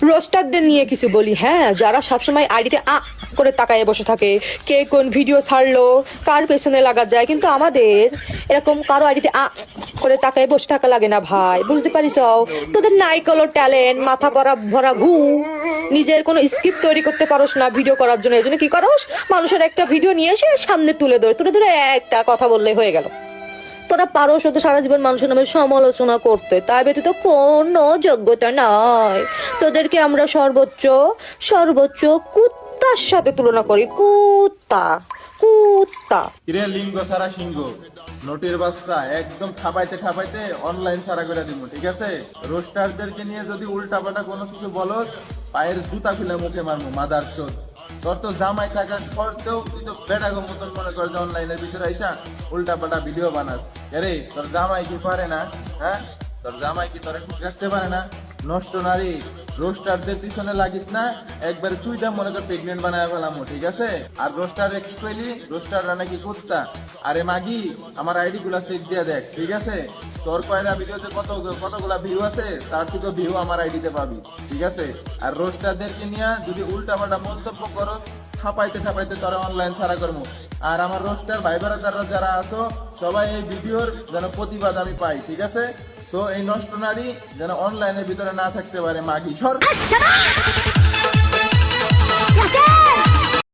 রোস্টারদের নিয়ে কিছু বলি, হ্যাঁ, যারা সবসময় আইডিতে করে তাকায় বসে থাকে, কে কোন ভিডিও ছাড়লো, কার পেছনে লাগা যায়, কিন্তু আমাদের এরকম কারো আইডিতে করে তাকায় বসে থাকা লাগে না ভাই, বুঝতে পারিস? তোদের নাই কোনো ট্যালেন্ট, মাথা ভরা ঘু, নিজের কোনো স্ক্রিপ্ট তৈরি করতে পারোস না ভিডিও করার জন্য। এই জন্য কি করস, মানুষের একটা ভিডিও নিয়ে এসে সামনে তুলে ধরে একটা কথা বললে হয়ে গেল। তোরা পারো শুধু সারা জীবন মানুষের নামে সমালোচনা করতে, তাই ব্যতীত কোনো যোগ্যতা নাই। তোদেরকে আমরা সর্বোচ্চ কুত্তার সাথে তুলনা করি, কুত্তা। কিরে লিঙ্গ সারা সিংহ, নোটের বাচ্চা, একদম ঠাপাইতে অনলাইন ছাড়া করে দিব, ঠিক আছে? রোস্টারদেরকে নিয়ে যদি উল্টাপাল্টা কোনো কিছু বলো, পায়ের জুতা খুলে মুখে মারবো, মাদার চোদ। তোর তো জামাই থাকার সত্ত্বেও তুই তো বেটাগো মতন মনে কর যে অনলাইনের ভিতরে আইসা উল্টাপাল্টা ভিডিও বানাস। আরে তোর জামাই কি পারে না? হ্যাঁ, তোর জামাই কি তোরা ঠিক রাখতে পারে না? নষ্ট নারী, রোস্টারদের পিছনে লাগিস না, একবার চুইটা মনে কর প্রেগনেন্ট বানায় ফেলাম, ঠিক আছে? আর রোস্টারে কি কইলি, রোস্টাররা নাকি কুত্তা। আরে মাগি, আমার আইডি গুলা চেক দিয়ে দেখ, ঠিক আছে? তোর কয়টা ভিডিওতে কতগুলা ভিউ আছে, তার থেকে ভিউ আমার আইডিতে পাবি, ঠিক আছে? আর রোস্টারদেরকে নিয়ে যদি উল্টাপাল্টা মন্তব্য করো, ঠাপাইতে তোরা অনলাইন ছাড়া করবো। আর আমার রোস্টার ভাই বোনেরা যারা আছো, সবাই এই ভিডিওর যেন প্রতিবাদ আমি পাই, ঠিক আছে? সো এই নষ্ট নারী যেন অনলাইনের ভিতরে না থাকতে পারে, মাগি সর।